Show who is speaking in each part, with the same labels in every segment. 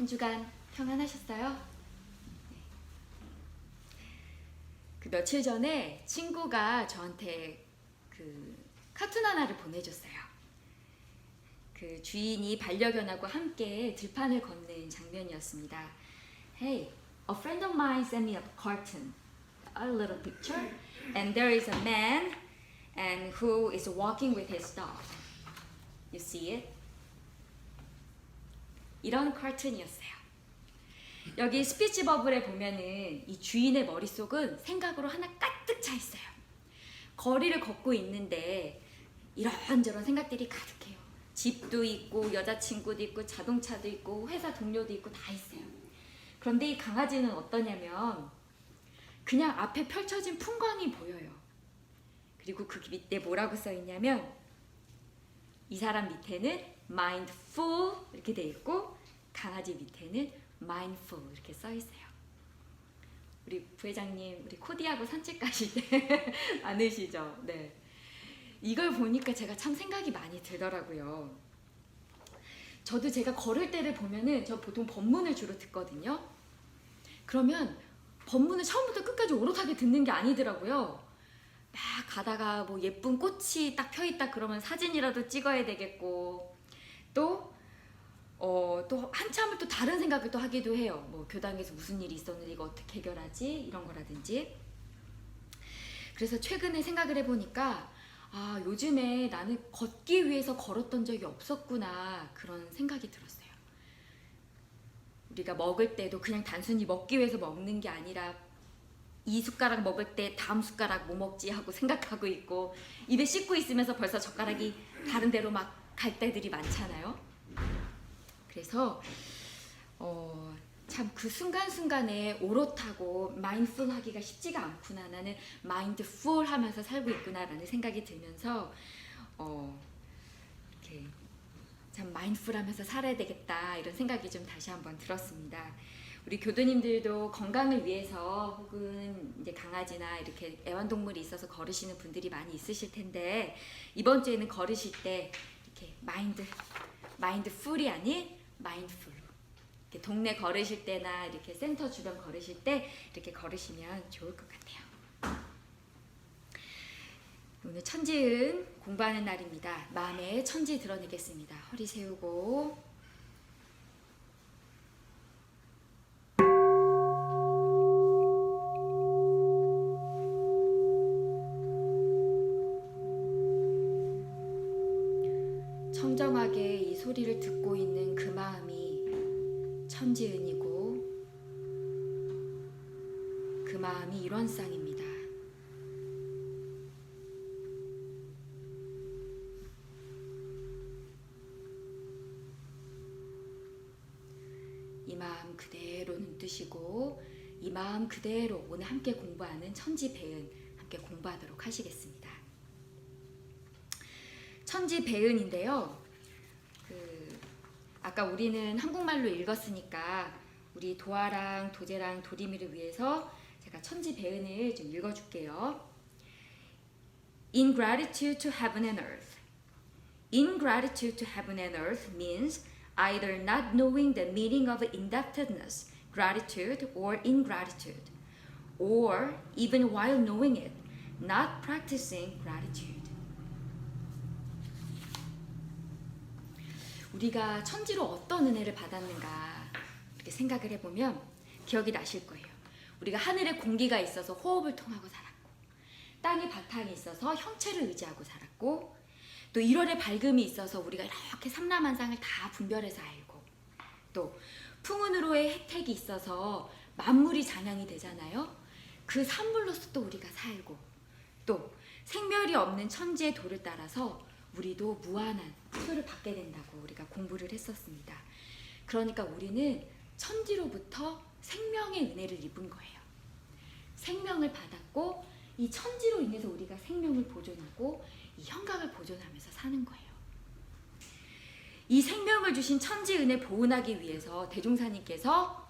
Speaker 1: 한 주간 평안하셨어요? 네. 그 며칠 전에 친구가 저한테 그 카툰 하나를 보내줬어요. 그 주인이 반려견하고 함께 들판을 걷는 장면이었습니다. Hey, a friend of mine sent me a cartoon, a little picture, and there is a man and who is walking with his dog. You see it? 이런 카툰이었어요. 여기 스피치 버블에 보면은 이 주인의 머릿속은 생각으로 하나 가득 차 있어요. 거리를 걷고 있는데 이런저런 생각들이 가득해요. 집도 있고 여자친구도 있고 자동차도 있고 회사 동료도 있고 다 있어요. 그런데 이 강아지는 어떠냐면 그냥 앞에 펼쳐진 풍광이 보여요. 그리고 그 밑에 뭐라고 써 있냐면 이 사람 밑에는 mindful 이렇게 돼 있고 강아지 밑에는 mindful 이렇게 써 있어요. 우리 부회장님, 우리 코디하고 산책 가실 때 많으시죠? 네. 이걸 보니까 제가 참 생각이 많이 들더라고요. 저도 제가 걸을 때를 보면은 저 보통 법문을 주로 듣거든요. 그러면 법문을 처음부터 끝까지 오롯하게 듣는 게 아니더라고요. 막 가다가 뭐 예쁜 꽃이 딱 펴있다 그러면 사진이라도 찍어야 되겠고 또 한참을 또 다른 생각을 또 하기도 해요. 뭐 교당에서 무슨 일이 있었는데 이거 어떻게 해결하지? 이런 거라든지. 그래서 최근에 생각을 해보니까 아, 요즘에 나는 걷기 위해서 걸었던 적이 없었구나 그런 생각이 들었어요. 우리가 먹을 때도 그냥 단순히 먹기 위해서 먹는 게 아니라 이 숟가락 먹을 때 다음 숟가락 뭐 먹지 하고 생각하고 있고 입에 씻고 있으면서 벌써 젓가락이 다른 데로 막 갈 때들이 많잖아요. 그래서 참 그 순간순간에 오롯하고 마인드풀 하기가 쉽지가 않구나. 나는 마인드풀 하면서 살고 있구나 라는 생각이 들면서 이렇게 참 마인드풀 하면서 살아야 되겠다 이런 생각이 좀 다시 한번 들었습니다. 우리 교도님들도 건강을 위해서 혹은 이제 강아지나 이렇게 애완동물이 있어서 걸으시는 분들이 많이 있으실 텐데 이번 주에는 걸으실 때 이렇게 마인드풀이 아닌 마인드풀로 이렇게 동네 걸으실 때나 이렇게 센터 주변 걸으실 때 이렇게 걸으시면 좋을 것 같아요. 오늘 천지은 공부하는 날입니다. 마음의 천지 드러내겠습니다. 허리 세우고 청정하게 이 소리를 듣고 있는 그 마음이 천지은이고 그 마음이 일원상입니다. 이 마음 그대로 눈 뜨시고 이 마음 그대로 오늘 함께 공부하는 천지배은 함께 공부하도록 하시겠습니다. 천지배은인데요. 아까 우리는 한국말로 읽었으니까 우리 도아랑 도재랑 도리미를 위해서 제가 천지배은을 좀 읽어줄게요. Ingratitude to heaven and earth. Ingratitude to heaven and earth means either not knowing the meaning of indebtedness, gratitude, or ingratitude, or even while knowing it, not practicing gratitude. 우리가 천지로 어떤 은혜를 받았는가 이렇게 생각을 해보면 기억이 나실 거예요. 우리가 하늘에 공기가 있어서 호흡을 통하고 살았고 땅에 바탕이 있어서 형체를 의지하고 살았고 또 1월에 밝음이 있어서 우리가 이렇게 삼라만상을 다 분별해서 알고 또 풍운으로의 혜택이 있어서 만물이 잔향이 되잖아요. 그 산물로서 또 우리가 살고 또 생멸이 없는 천지의 도를 따라서 우리도 무한한 수를 받게 된다고 우리가 공부를 했었습니다. 그러니까 우리는 천지로부터 생명의 은혜를 입은 거예요. 생명을 받았고 이 천지로 인해서 우리가 생명을 보존하고 이 형각을 보존하면서 사는 거예요. 이 생명을 주신 천지 은혜 보은하기 위해서 대종사님께서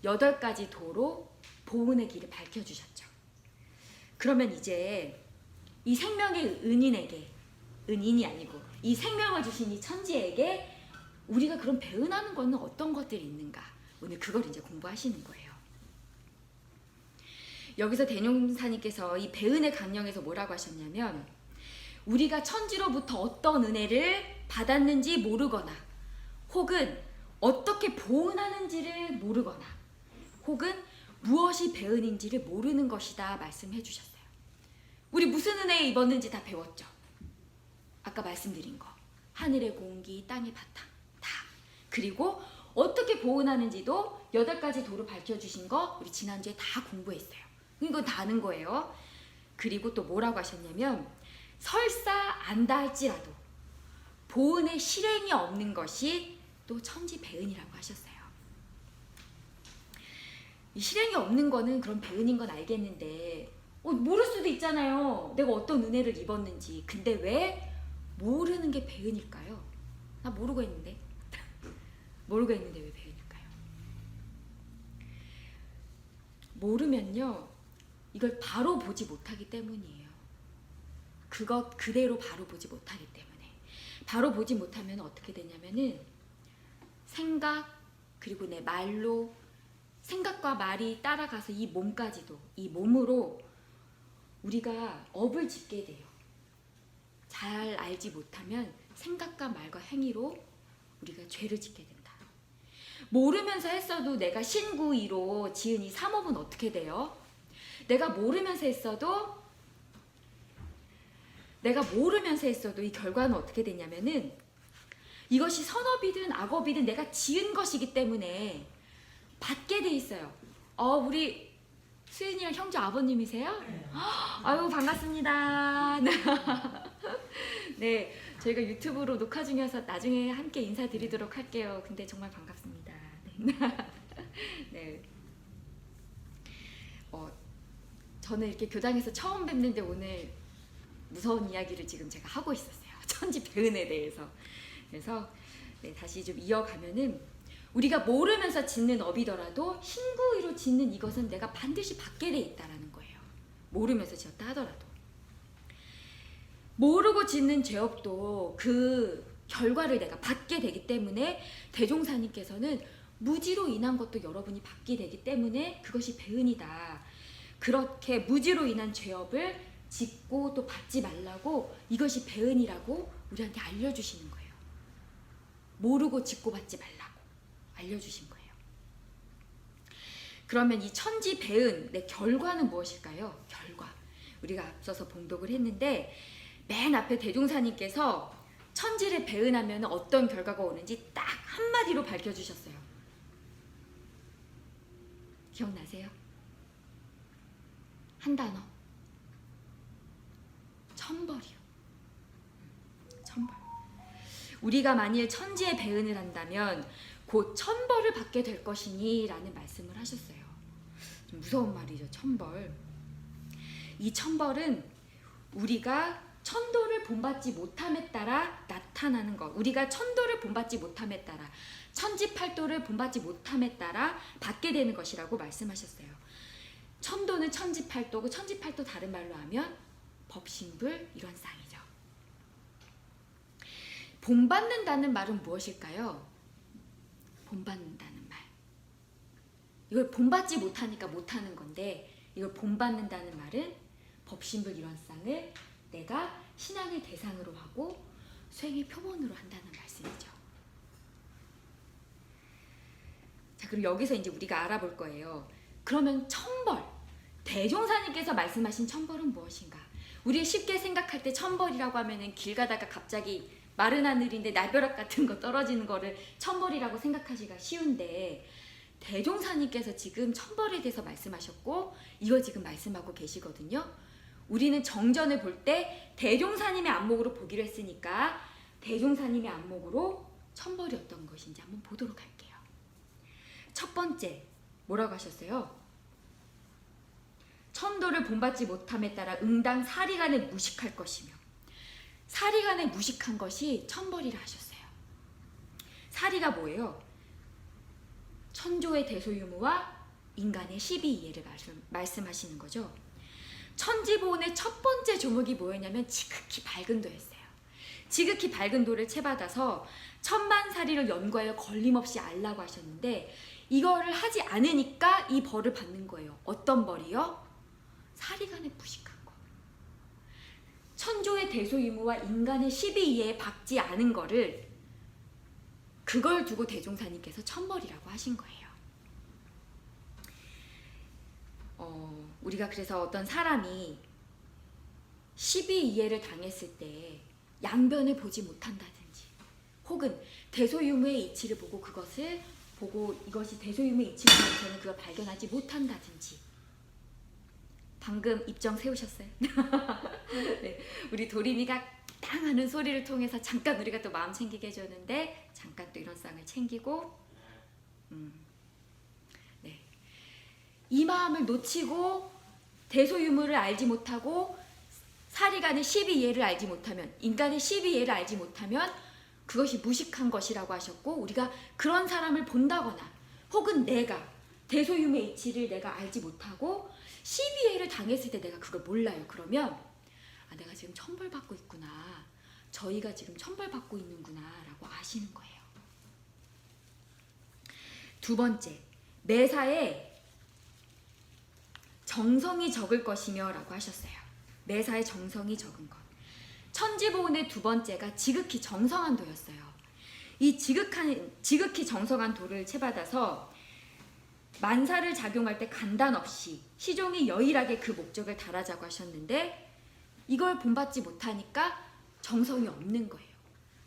Speaker 1: 8가지 도로 보은의 길을 밝혀주셨죠. 그러면 이제 이 생명의 은인에게 은인이 아니고 이 생명을 주신 이 천지에게 우리가 그럼 배은하는 거는 어떤 것들이 있는가? 오늘 그걸 이제 공부하시는 거예요. 여기서 대종사님께서 이 배은의 강령에서 뭐라고 하셨냐면 우리가 천지로부터 어떤 은혜를 받았는지 모르거나 혹은 어떻게 보은하는지를 모르거나 혹은 무엇이 배은인지를 모르는 것이다 말씀해 주셨어요. 우리 무슨 은혜 입었는지 다 배웠죠. 아까 말씀드린 거. 하늘의 공기, 땅의 바탕 다. 그리고 어떻게 보은하는지도 8가지 도로 밝혀주신 거 우리 지난주에 다 공부했어요. 이건 다 아는 거예요. 그리고 또 뭐라고 하셨냐면 설사 안다 할지라도 보은의 실행이 없는 것이 또 천지배은이라고 하셨어요. 이 실행이 없는 거는 그런 배은인 건 알겠는데 모를 수도 있잖아요. 내가 어떤 은혜를 입었는지. 근데 왜 모르는 게 배은일까요? 나 모르고 했는데 모르고 했는데 왜 배은일까요? 모르면요 이걸 바로 보지 못하기 때문이에요. 그것 그대로 바로 보지 못하기 때문에. 바로 보지 못하면 어떻게 되냐면은 생각 그리고 내 말로 생각과 말이 따라가서 이 몸까지도 이 몸으로 우리가 업을 짓게 돼요. 잘 알지 못하면 생각과 말과 행위로 우리가 죄를 짓게 된다. 모르면서 했어도 내가 신구이로 지은 이 삼업은 어떻게 돼요? 내가 모르면서 했어도 이 결과는 어떻게 되냐면은 이것이 선업이든 악업이든 내가 지은 것이기 때문에 받게 돼 있어요. 우리 수연이랑 형제 아버님이세요? 아유 반갑습니다. 네, 저희가 유튜브로 녹화 중이어서 나중에 함께 인사드리도록 할게요. 근데 정말 반갑습니다. 네. 저는 이렇게 교당에서 처음 뵙는데 오늘 무서운 이야기를 지금 제가 하고 있었어요. 천지배은에 대해서. 그래서 네, 다시 좀 이어가면은 우리가 모르면서 짓는 업이더라도 신구의로 짓는 이것은 내가 반드시 받게 돼 있다라는 거예요. 모르면서 지었다 하더라도. 모르고 짓는 죄업도 그 결과를 내가 받게 되기 때문에 대종사님께서는 무지로 인한 것도 여러분이 받게 되기 때문에 그것이 배은이다. 그렇게 무지로 인한 죄업을 짓고 또 받지 말라고 이것이 배은이라고 우리한테 알려주시는 거예요. 모르고 짓고 받지 말라고 알려주신 거예요. 그러면 이 천지배은의 결과는 무엇일까요? 결과. 우리가 앞서서 봉독을 했는데 맨 앞에 대종사님께서 천지를 배은하면 어떤 결과가 오는지 딱 한마디로 밝혀주셨어요. 기억나세요? 한 단어. 천벌이요. 천벌. 우리가 만일 천지에 배은을 한다면 곧 천벌을 받게 될 것이니 라는 말씀을 하셨어요. 좀 무서운 말이죠. 천벌. 이 천벌은 우리가 천도를 본받지 못함에 따라 나타나는 것. 우리가 천도를 본받지 못함에 따라 천지팔도를 본받지 못함에 따라 받게 되는 것이라고 말씀하셨어요. 천도는 천지팔도고 천지팔도 다른 말로 하면 법신불 이런 쌍이죠. 본받는다는 말은 무엇일까요? 본받는다는 말. 이걸 본받지 못하니까 못하는 건데 이걸 본받는다는 말은 법신불 이런 쌍을 내가 신앙의 대상으로 하고 수행의 표본으로 한다는 말씀이죠. 자, 그럼 여기서 이제 우리가 알아볼 거예요. 그러면 천벌, 대종사님께서 말씀하신 천벌은 무엇인가? 우리 쉽게 생각할 때 천벌이라고 하면은 길 가다가 갑자기 마른 하늘인데 날벼락 같은 거 떨어지는 거를 천벌이라고 생각하기가 쉬운데 대종사님께서 지금 천벌에 대해서 말씀하셨고 이거 지금 말씀하고 계시거든요. 우리는 정전을 볼 때 대종사님의 안목으로 보기로 했으니까 대종사님의 안목으로 천벌이 어떤 것인지 한번 보도록 할게요. 첫 번째 뭐라고 하셨어요? 천도를 본받지 못함에 따라 응당 사리간에 무식할 것이며 사리간에 무식한 것이 천벌이라 하셨어요. 사리가 뭐예요? 천조의 대소유무와 인간의 시비이해를 말씀하시는 거죠. 천지보온의 첫 번째 조목이 뭐였냐면 지극히 밝은 도였어요. 지극히 밝은 돌을 채받아서 천만살이를 연구하여 걸림없이 알라고 하셨는데 이거를 하지 않으니까 이 벌을 받는 거예요. 어떤 벌이요? 사리간에 부식한 거. 천조의 대소유무와 인간의 시비이에 박지 않은 거를 그걸 두고 대종사님께서 천벌이라고 하신 거예요. 우리가 그래서 어떤 사람이 시비이해를 당했을 때 양변을 보지 못한다든지 혹은 대소유무의 이치를 보고 이것이 대소유무의 이치를 보고서는 그걸 발견하지 못한다든지. 방금 입정 세우셨어요? 네, 우리 도림이가 땅 하는 소리를 통해서 잠깐 우리가 또 마음 챙기게 해줬는데 잠깐 또 이런 쌍을 챙기고 네. 이 마음을 놓치고 대소유무를 알지 못하고 사리간의 시비이해를 알지 못하면 인간의 시비이해를 알지 못하면 그것이 무식한 것이라고 하셨고 우리가 그런 사람을 본다거나 혹은 내가 대소유무의 이치를 내가 알지 못하고 시비이해를 당했을 때 내가 그걸 몰라요. 그러면 내가 지금 천벌받고 있구나. 저희가 지금 천벌받고 있는구나 라고 아시는 거예요. 두 번째, 매사에 정성이 적을 것이며 라고 하셨어요. 매사에 정성이 적은 것. 천지보은의 두 번째가 지극히 정성한 도였어요. 이 지극히 정성한 도를 채받아서 만사를 작용할 때 간단 없이 시종이 여일하게 그 목적을 달하자고 하셨는데 이걸 본받지 못하니까 정성이 없는 거예요.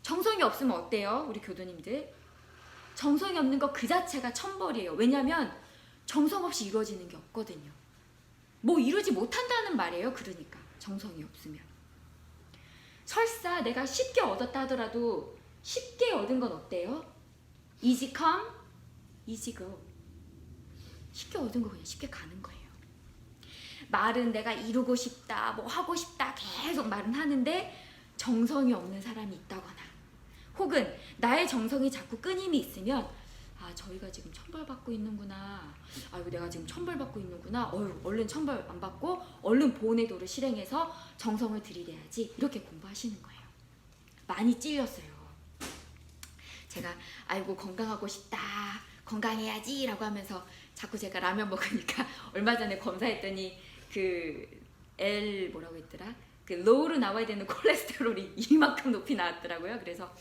Speaker 1: 정성이 없으면 어때요? 우리 교도님들. 정성이 없는 거 그 자체가 천벌이에요. 왜냐하면 정성 없이 이루어지는 게 없거든요. 뭐 이루지 못한다는 말이에요. 그러니까 정성이 없으면. 설사 내가 쉽게 얻었다 하더라도 쉽게 얻은 건 어때요? Easy come, easy go. 쉽게 얻은 거 그냥 쉽게 가는 거예요. 말은 내가 이루고 싶다, 뭐 하고 싶다 계속 말은 하는데 정성이 없는 사람이 있다거나 혹은 나의 정성이 자꾸 끊임이 있으면 저희가 지금 천벌받고 있는구나. 아이고 내가 지금 천벌받고 있는구나. 얼른 천벌 안 받고 얼른 보온의 도를 실행해서 정성을 들이대야지. 이렇게 공부하시는 거예요. 많이 찔렸어요. 제가 아이고 건강하고 싶다. 건강해야지 라고 하면서 자꾸 제가 라면 먹으니까 얼마 전에 검사했더니 뭐라고 했더라? 로우로 나와야 되는 콜레스테롤이 이만큼 높이 나왔더라고요. 그래서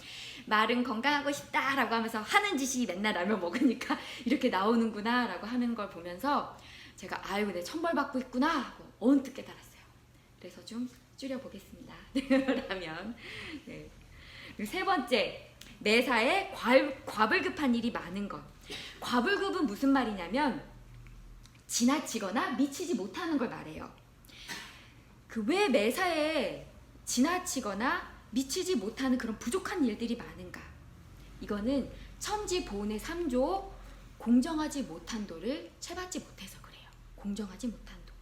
Speaker 1: 말은 건강하고 싶다라고 하면서 하는 짓이 맨날 라면 먹으니까 이렇게 나오는구나 라고 하는 걸 보면서 제가 아이고 내 천벌받고 있구나 하고 언뜻 깨달았어요. 그래서 좀 줄여보겠습니다. 라면. 네. 그리고 세 번째, 매사에 과불급한 일이 많은 것. 과불급은 무슨 말이냐면 지나치거나 미치지 못하는 걸 말해요. 왜 매사에 지나치거나 미치지 못하는 그런 부족한 일들이 많은가? 이거는 천지보은의 3조 공정하지 못한 도를 채받지 못해서 그래요. 공정하지 못한 도.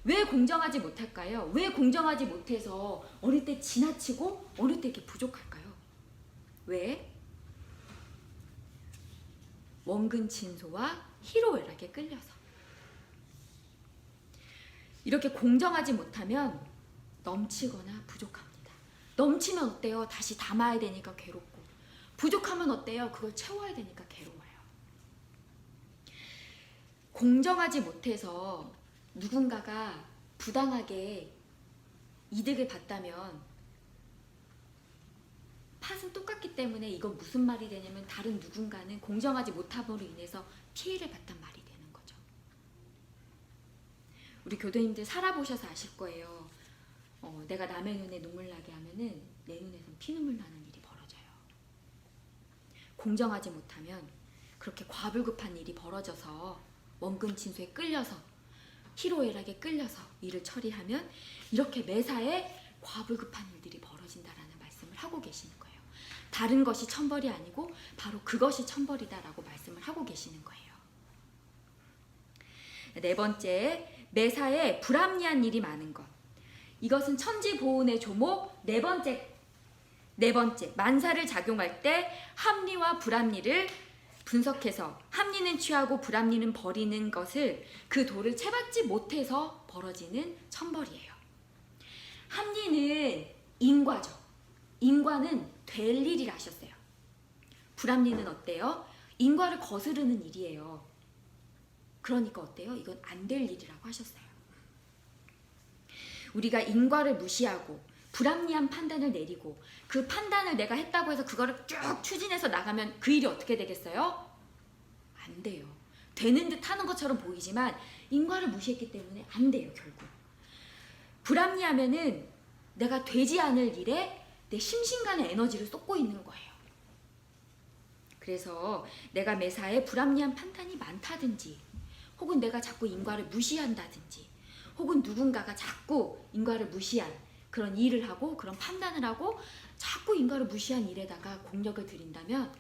Speaker 1: 왜 공정하지 못할까요? 왜 공정하지 못해서 어느 때 지나치고 어느 때 이렇게 부족할까요? 왜? 원근 진소와 희로애락에 끌려서. 이렇게 공정하지 못하면 넘치거나 부족합니다. 넘치면 어때요? 다시 담아야 되니까 괴롭고. 부족하면 어때요? 그걸 채워야 되니까 괴로워요. 공정하지 못해서 누군가가 부당하게 이득을 봤다면 팥은 똑같기 때문에 이건 무슨 말이 되냐면 다른 누군가는 공정하지 못함으로 인해서 피해를 봤단 말이 되는 거죠. 우리 교도님들 살아보셔서 아실 거예요. 내가 남의 눈에 눈물 나게 하면은 내 눈에선 피눈물 나는 일이 벌어져요. 공정하지 못하면 그렇게 과불급한 일이 벌어져서 원근 진소에 끌려서 희로애락에 끌려서 일을 처리하면 이렇게 매사에 과불급한 일들이 벌어진다라는 말씀을 하고 계시는 거예요. 다른 것이 천벌이 아니고 바로 그것이 천벌이다라고 말씀을 하고 계시는 거예요. 네 번째, 매사에 불합리한 일이 많은 것. 이것은 천지보은의 조목 네 번째, 만사를 작용할 때 합리와 불합리를 분석해서 합리는 취하고 불합리는 버리는 것을 그 도를 채받지 못해서 벌어지는 천벌이에요. 합리는 인과죠. 인과는 될 일이라 하셨어요. 불합리는 어때요? 인과를 거스르는 일이에요. 그러니까 어때요? 이건 안 될 일이라고 하셨어요. 우리가 인과를 무시하고 불합리한 판단을 내리고 그 판단을 내가 했다고 해서 그거를 쭉 추진해서 나가면 그 일이 어떻게 되겠어요? 안 돼요. 되는 듯 하는 것처럼 보이지만 인과를 무시했기 때문에 안 돼요, 결국. 불합리하면은 내가 되지 않을 일에 내 심신간의 에너지를 쏟고 있는 거예요. 그래서 내가 매사에 불합리한 판단이 많다든지 혹은 내가 자꾸 인과를 무시한다든지 혹은 누군가가 자꾸 인과를 무시한 그런 일을 하고 그런 판단을 하고 자꾸 인과를 무시한 일에다가 공력을 들인다면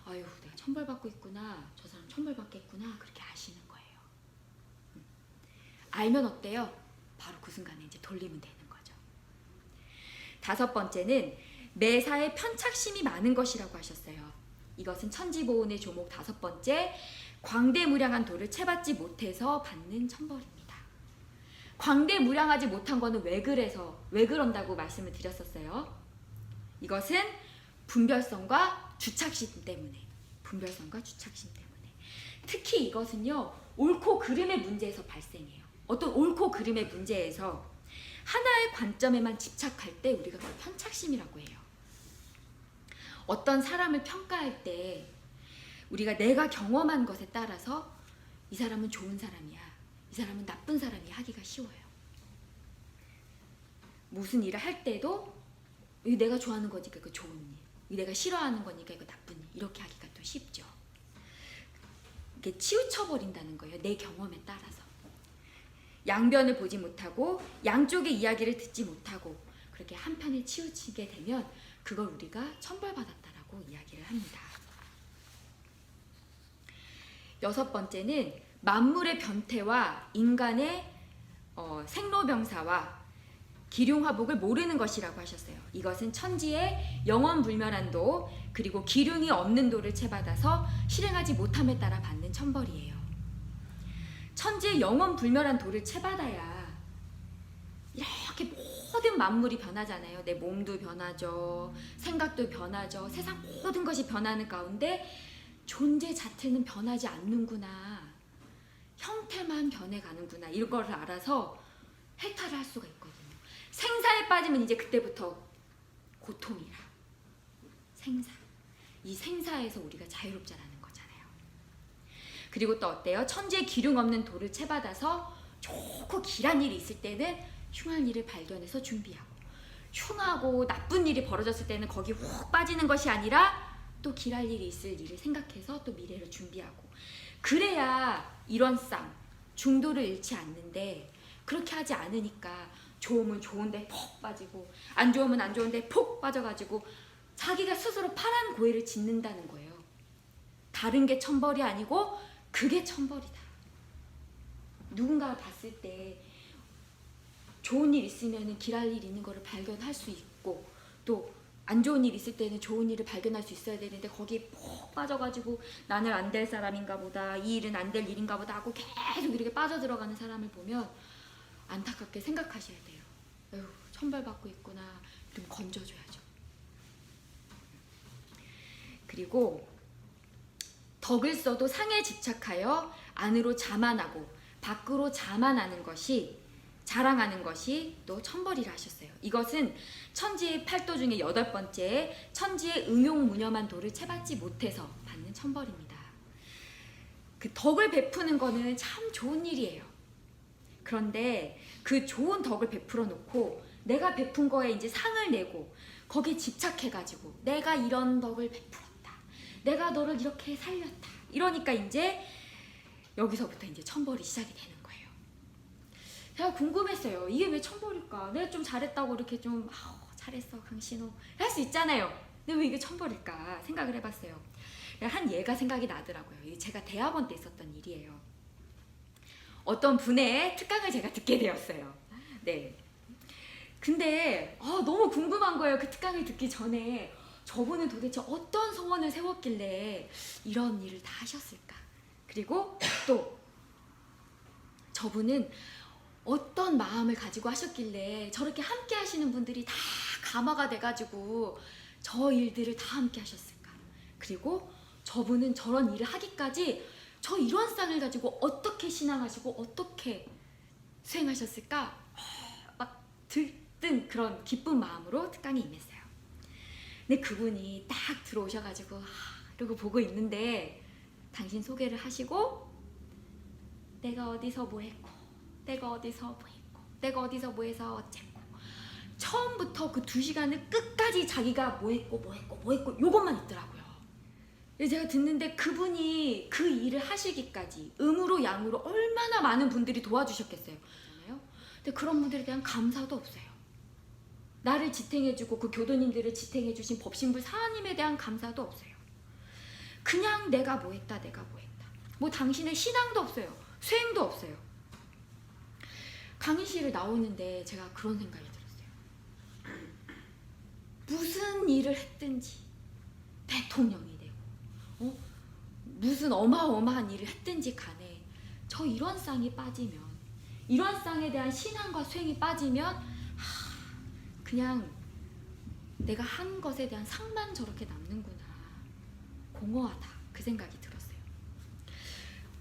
Speaker 1: 아유 내가 천벌받고 있구나, 저 사람 천벌받겠구나, 그렇게 아시는 거예요. 알면 어때요? 바로 그 순간에 이제 돌리면 되는 거죠. 5번째는 매사에 편착심이 많은 것이라고 하셨어요. 이것은 천지보온의 조목 5번째, 광대무량한 도를 채받지 못해서 받는 천벌입니다. 광대무량하지 못한 거는 왜 그런다고 말씀을 드렸었어요. 이것은 분별성과 주착심 때문에, 특히 이것은요 옳고 그름의 문제에서 발생해요. 어떤 옳고 그름의 문제에서 하나의 관점에만 집착할 때 우리가 그걸 편착심이라고 해요. 어떤 사람을 평가할 때 우리가 내가 경험한 것에 따라서 이 사람은 좋은 사람이야, 이 사람은 나쁜 사람이야 하기가 쉬워요. 무슨 일을 할 때도 이거 내가 좋아하는 거니까 이거 좋은 일, 이거 내가 싫어하는 거니까 이거 나쁜 일, 이렇게 하기가 또 쉽죠. 이게 치우쳐버린다는 거예요. 내 경험에 따라서. 양변을 보지 못하고 양쪽의 이야기를 듣지 못하고 그렇게 한편에 치우치게 되면 그걸 우리가 천벌받았다라고 이야기를 합니다. 6번째는 만물의 변태와 인간의 생로병사와 기륭화복을 모르는 것이라고 하셨어요. 이것은 천지의 영원불멸한 도 그리고 기륭이 없는 도를 채받아서 실행하지 못함에 따라 받는 천벌이에요. 천지의 영원불멸한 도를 채받아야 이렇게 모든 만물이 변하잖아요. 내 몸도 변하죠. 생각도 변하죠. 세상 모든 것이 변하는 가운데 존재 자체는 변하지 않는구나. 형태만 변해가는구나. 이걸 알아서 해탈을 할 수가 있거든요. 생사에 빠지면 이제 그때부터 고통이라. 생사. 이 생사에서 우리가 자유롭자라는 거잖아요. 그리고 또 어때요? 천지의 기륭 없는 도를 채받아서 좋고 길한 일이 있을 때는 흉한 일을 발견해서 준비하고 흉하고 나쁜 일이 벌어졌을 때는 거기 훅 빠지는 것이 아니라 또 길할 일이 있을 일을 생각해서 또 미래를 준비하고 그래야 일원상 중도를 잃지 않는데 그렇게 하지 않으니까 좋으면 좋은데 푹 빠지고 안 좋으면 안 좋은데 푹 빠져가지고 자기가 스스로 파란 고해를 짓는다는 거예요. 다른 게 천벌이 아니고 그게 천벌이다. 누군가가 봤을 때 좋은 일 있으면 길할 일 있는 거를 발견할 수 있고 또 안 좋은 일 있을 때는 좋은 일을 발견할 수 있어야 되는데 거기에 푹 빠져가지고 나는 안 될 사람인가 보다, 이 일은 안 될 일인가 보다 하고 계속 이렇게 빠져들어가는 사람을 보면 안타깝게 생각하셔야 돼요. 에휴, 천벌받고 있구나. 좀 건져줘야죠. 그리고 덕을 써도 상에 집착하여 안으로 자만하고 밖으로 자만하는 것이 자랑하는 것이 또 천벌이라 하셨어요. 이것은 천지의 8도 중에 8번째 천지의 응용무념한 도를 채받지 못해서 받는 천벌입니다. 그 덕을 베푸는 거는 참 좋은 일이에요. 그런데 그 좋은 덕을 베풀어 놓고 내가 베푼 거에 이제 상을 내고 거기에 집착해가지고 내가 이런 덕을 베풀었다, 내가 너를 이렇게 살렸다, 이러니까 이제 여기서부터 이제 천벌이 시작이 되는 거예요. 제가 궁금했어요. 이게 왜 천벌일까? 내가 좀 잘했다고 이렇게 좀 잘했어 강신호 할 수 있잖아요. 근데 왜 이게 천벌일까 생각을 해봤어요. 한 예가 생각이 나더라고요. 제가 대학원 때 있었던 일이에요. 어떤 분의 특강을 제가 듣게 되었어요. 네. 근데 너무 궁금한 거예요. 그 특강을 듣기 전에 저분은 도대체 어떤 소원을 세웠길래 이런 일을 다 하셨을까? 그리고 또 저분은 어떤 마음을 가지고 하셨길래 저렇게 함께 하시는 분들이 다 가마가 돼가지고 저 일들을 다 함께 하셨을까? 그리고 저분은 저런 일을 하기까지 저 이런 쌍을 가지고 어떻게 신앙하시고 어떻게 수행하셨을까? 막 들뜬 그런 기쁜 마음으로 특강에 임했어요. 근데 그분이 딱 들어오셔가지고 이러고 보고 있는데 당신 소개를 하시고 내가 어디서 뭐 했고 내가 어디서 뭐 했고 내가 어디서 뭐 해서 어쨌고 처음부터 그 2시간을 끝까지 자기가 뭐 했고 요것만 있더라고요. 그래서 제가 듣는데 그분이 그 일을 하시기까지 음으로 양으로 얼마나 많은 분들이 도와주셨겠어요. 근데 그런 분들에 대한 감사도 없어요. 나를 지탱해주고 그 교도님들을 지탱해주신 법신불 사하님에 대한 감사도 없어요. 그냥 내가 뭐 했다. 뭐 당신의 신앙도 없어요. 수행도 없어요. 강의실을 나오는데 제가 그런 생각이 들었어요. 무슨 일을 했든지 대통령이 되고 무슨 어마어마한 일을 했든지 간에 저 이런 쌍이 빠지면 이런 쌍에 대한 신앙과 수행이 빠지면 그냥 내가 한 것에 대한 상만 저렇게 남는구나. 공허하다. 그 생각이 들었어요.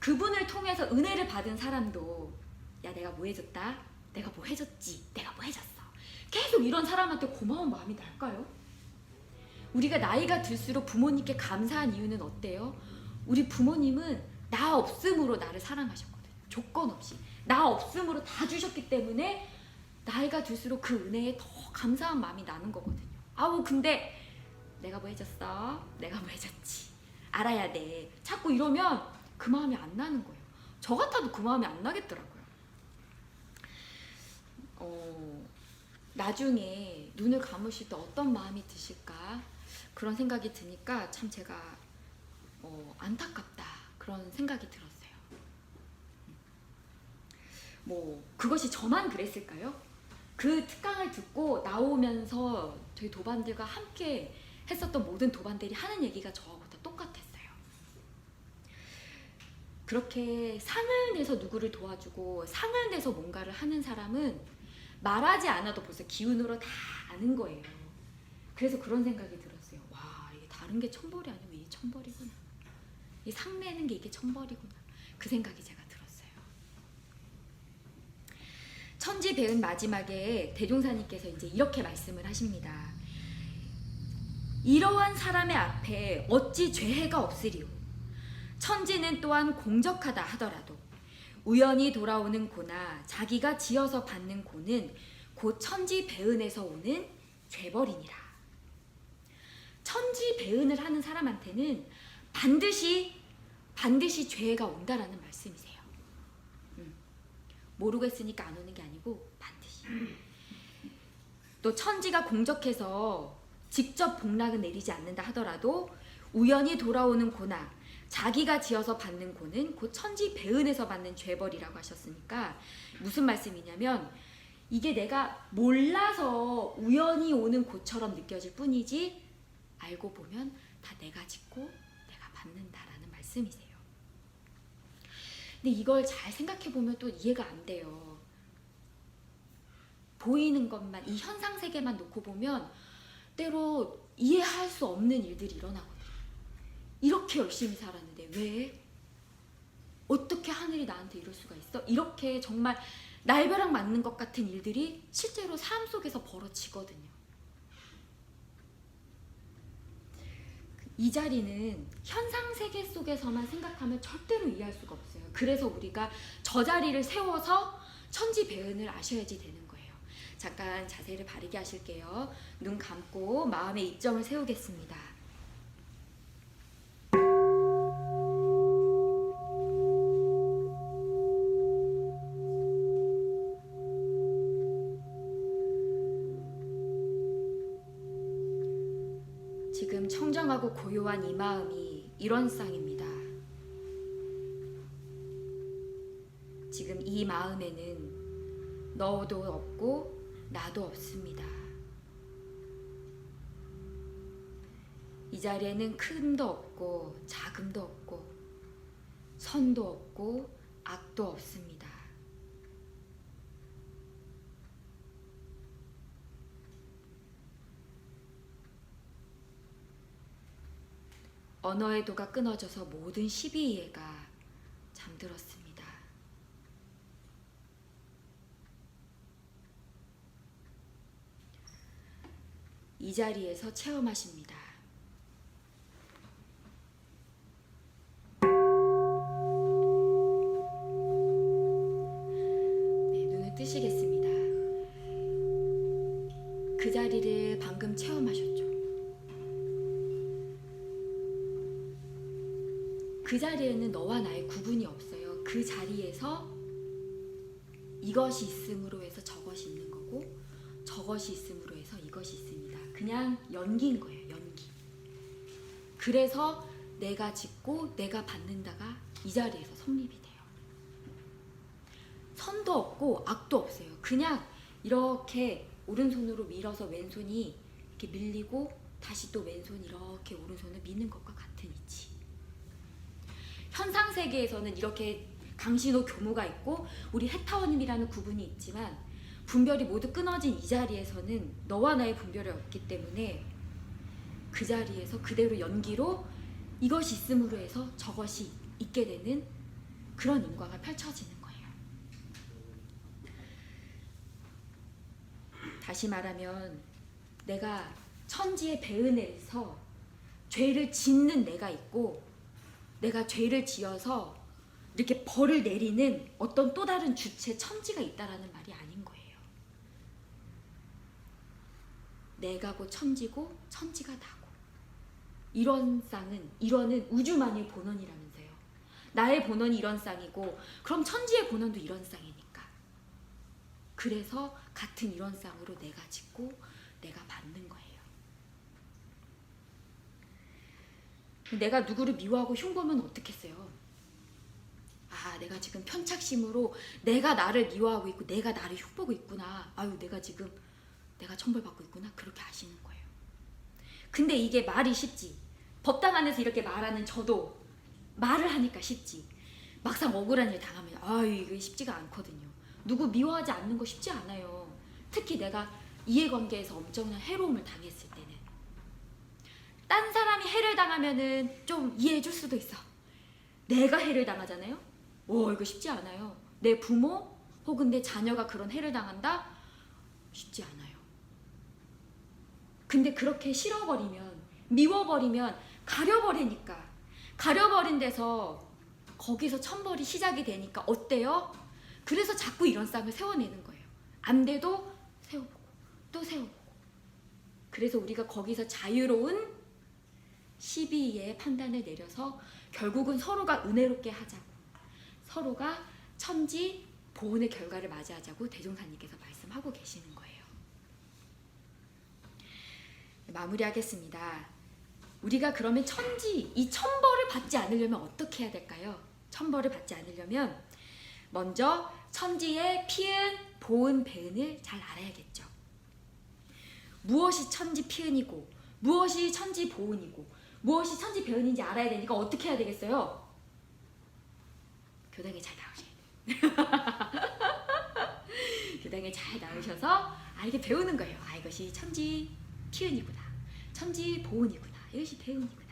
Speaker 1: 그분을 통해서 은혜를 받은 사람도 야 내가 뭐 해줬다. 내가 뭐 해줬지. 내가 뭐 해줬어. 계속 이런 사람한테 고마운 마음이 날까요? 우리가 나이가 들수록 부모님께 감사한 이유는 어때요? 우리 부모님은 나 없음으로 나를 사랑하셨거든요. 조건 없이. 나 없음으로 다 주셨기 때문에 나이가 들수록 그 은혜에 더 감사한 마음이 나는 거거든요. 근데 내가 뭐 해줬어? 내가 뭐 해줬지? 알아야 돼. 자꾸 이러면 그 마음이 안 나는 거예요. 저 같아도 그 마음이 안 나겠더라고요. 나중에 눈을 감으실 때 어떤 마음이 드실까? 그런 생각이 드니까 참 제가 안타깝다. 그런 생각이 들었어요. 뭐 그것이 저만 그랬을까요? 그 특강을 듣고 나오면서 저희 도반들과 함께 했었던 모든 도반들이 하는 얘기가 저하고 다 똑같았어요. 그렇게 상을 내서 누구를 도와주고 상을 내서 뭔가를 하는 사람은 말하지 않아도 벌써 기운으로 다 아는 거예요. 그래서 그런 생각이 들었어요. 와, 이게 다른 게 천벌이 아니고 이게 천벌이구나. 이 상 내는 게 이게 천벌이구나. 그 생각이 제가 들었어요. 천지배은 마지막에 대종사님께서 이제 이렇게 말씀을 하십니다. 이러한 사람의 앞에 어찌 죄해가 없으리요. 천지는 또한 공적하다 하더라도 우연히 돌아오는 고나 자기가 지어서 받는 고는 곧 천지배은에서 오는 죄벌이니라. 천지배은을 하는 사람한테는 반드시 죄가 온다라는 말씀이세요. 모르고 했으니까 안 오는 게 아니고 반드시. 또 천지가 공적해서 직접 복락은 내리지 않는다 하더라도 우연히 돌아오는 고나 자기가 지어서 받는 고는 곧 천지배은에서 받는 죄벌이라고 하셨으니까 무슨 말씀이냐면 이게 내가 몰라서 우연히 오는 고처럼 느껴질 뿐이지 알고 보면 다 내가 짓고 내가 받는다라는 말씀이세요. 근데 이걸 잘 생각해 보면 또 이해가 안 돼요. 보이는 것만, 이 현상 세계만 놓고 보면 때로 이해할 수 없는 일들이 일어나거든요. 이렇게 열심히 살았는데 왜? 어떻게 하늘이 나한테 이럴 수가 있어? 이렇게 정말 날벼락 맞는 것 같은 일들이 실제로 삶 속에서 벌어지거든요. 이 자리는 현상 세계 속에서만 생각하면 절대로 이해할 수가 없어요. 그래서 우리가 저 자리를 세워서 천지배은을 아셔야지 되는 거예요. 잠깐 자세를 바르게 하실게요. 눈 감고 마음의 입점을 세우겠습니다. 지금 청정하고 고요한 이 마음이 이런 쌍입니다. 지금 이 마음에는 너도 없고 나도 없습니다. 이 자리에는 큰도 없고 작음도 없고 선도 없고 악도 없습니다. 언어의 도가 끊어져서 모든 시비이해가 잠들었습니다. 이 자리에서 체험하십니다. 네, 눈을 뜨시겠습니다. 그 자리를 방금 체험하셨죠. 그 자리에는 너와 나의 구분이 없어요. 그 자리에서 이것이 있음으로 해서 저것이 있는 거고, 저것이 있음으로 해서 이것이 있습니다. 그냥 연기인 거예요. 연기. 그래서 내가 짓고 내가 받는다가 이 자리에서 성립이 돼요. 선도 없고 악도 없어요. 그냥 이렇게 오른손으로 밀어서 왼손이 이렇게 밀리고 다시 또 왼손 이렇게 오른손을 미는 것과 같은 이치. 현상 세계에서는 이렇게 강신호 교무가 있고 우리 해타원님이라는 구분이 있지만 분별이 모두 끊어진 이 자리에서는 너와 나의 분별이 없기 때문에 그 자리에서 그대로 연기로 이것이 있음으로 해서 저것이 있게 되는 그런 인과가 펼쳐지는 거예요. 다시 말하면 내가 천지의 배은에서 죄를 짓는 내가 있고 내가 죄를 지어서 이렇게 벌을 내리는 어떤 또 다른 주체 천지가 있다라는 말이 아닌 거예요. 내가고 천지고 천지가 나고 이런 쌍은 이런은 우주만의 본원이라면서요. 나의 본원이 이런 쌍이고 그럼 천지의 본원도 이런 쌍이니까. 그래서 같은 이런 쌍으로 내가 짓고 내가 받는 거예요. 내가 누구를 미워하고 흉보면 어떻겠어요? 아, 내가 지금 편착심으로 내가 나를 미워하고 있고 내가 나를 흉보고 있구나. 아유, 내가 지금 내가 천벌받고 있구나. 그렇게 아시는 거예요. 근데 이게 말이 쉽지. 법당 안에서 이렇게 말하는 저도 말을 하니까 쉽지. 막상 억울한 일 당하면 아유, 이게 쉽지가 않거든요. 누구 미워하지 않는 거 쉽지 않아요. 특히 내가 이해관계에서 엄청난 해로움을 당했을 때는. 딴 사람이 해를 당하면은 좀 이해해줄 수도 있어. 내가 해를 당하잖아요. 오, 이거 쉽지 않아요. 내 부모 혹은 내 자녀가 그런 해를 당한다? 쉽지 않아요. 근데 그렇게 싫어버리면, 미워버리면 가려버리니까, 가려버린 데서 거기서 천벌이 시작이 되니까 어때요? 그래서 자꾸 이런 쌍을 세워내는 거예요. 안 돼도 세워보고 또 세워보고. 그래서 우리가 거기서 자유로운 시비의 판단을 내려서 결국은 서로가 은혜롭게 하자고, 서로가 천지 보훈의 결과를 맞이하자고 대종사님께서 말씀하고 계시는 거예요. 마무리하겠습니다. 우리가 그러면 천지, 이 천벌을 받지 않으려면 어떻게 해야 될까요? 천벌을 받지 않으려면 먼저 천지의 피은, 보은, 배은을 잘 알아야겠죠. 무엇이 천지 피은이고 무엇이 천지 보은이고 무엇이 천지 배은인지 알아야 되니까 어떻게 해야 되겠어요? 교당에 잘 나오셔야 돼요. 교당에 잘 나오셔서 이렇게 배우는 거예요. 아, 이것이 천지 피은이구나. 천지 보은이구나. 이것이 배은이구나.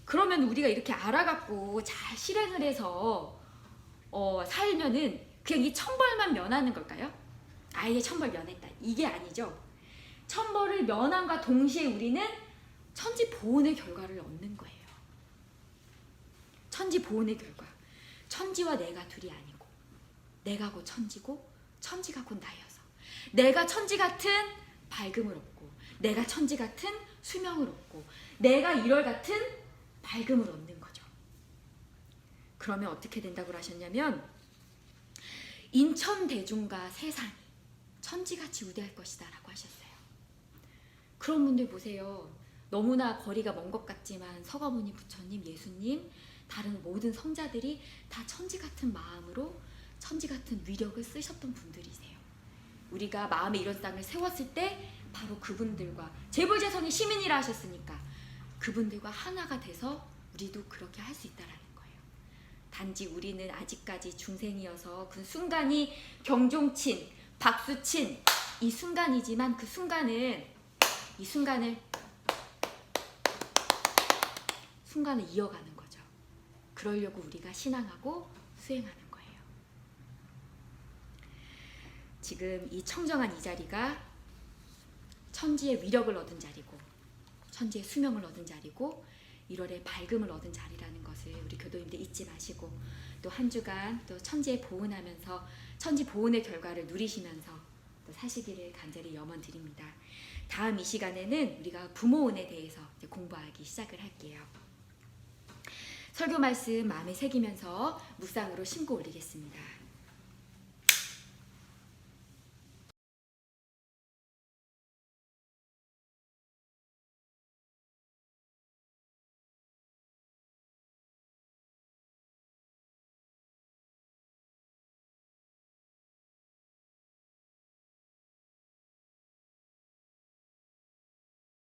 Speaker 1: 그러면 우리가 이렇게 알아갖고 잘 실행을 해서 살면은 그냥 이 천벌만 면하는 걸까요? 아예 천벌 면했다. 이게 아니죠. 천벌을 면함과 동시에 우리는 천지 보훈의 결과를 얻는 거예요. 천지 보훈의 결과. 천지와 내가 둘이 아니고 내가 곧 천지고 천지가 곧 나여서 내가 천지 같은 밝음을 얻고 내가 천지 같은 수명을 얻고 내가 일월 같은 밝음을 얻는 거죠. 그러면 어떻게 된다고 하셨냐면 인천대중과 세상이 천지같이 우대할 것이다 라고 하셨어요. 그런 분들 보세요. 너무나 거리가 먼 것 같지만 서가모니 부처님, 예수님, 다른 모든 성자들이 다 천지 같은 마음으로 천지 같은 위력을 쓰셨던 분들이세요. 우리가 마음에 이런 땅을 세웠을 때 바로 그분들과 재불재성이 시민이라 하셨으니까 그분들과 하나가 돼서 우리도 그렇게 할 수 있다라는 거예요. 단지 우리는 아직까지 중생이어서 그 순간이 경종친, 박수친 이 순간이지만 이 순간을 순간을 이어가는 거죠. 그러려고 우리가 신앙하고 수행하는 거예요. 지금 이 청정한 이 자리가 천지의 위력을 얻은 자리고 천지의 수명을 얻은 자리고 1월에 밝음을 얻은 자리라는 것을 우리 교도님들 잊지 마시고 또 한 주간 또 천지에 보은하면서 천지 보은의 결과를 누리시면서 또 사시기를 간절히 염원드립니다. 다음 이 시간에는 우리가 부모운에 대해서 이제 공부하기 시작을 할게요. 설교 말씀 마음에 새기면서 묵상으로 심고 올리겠습니다.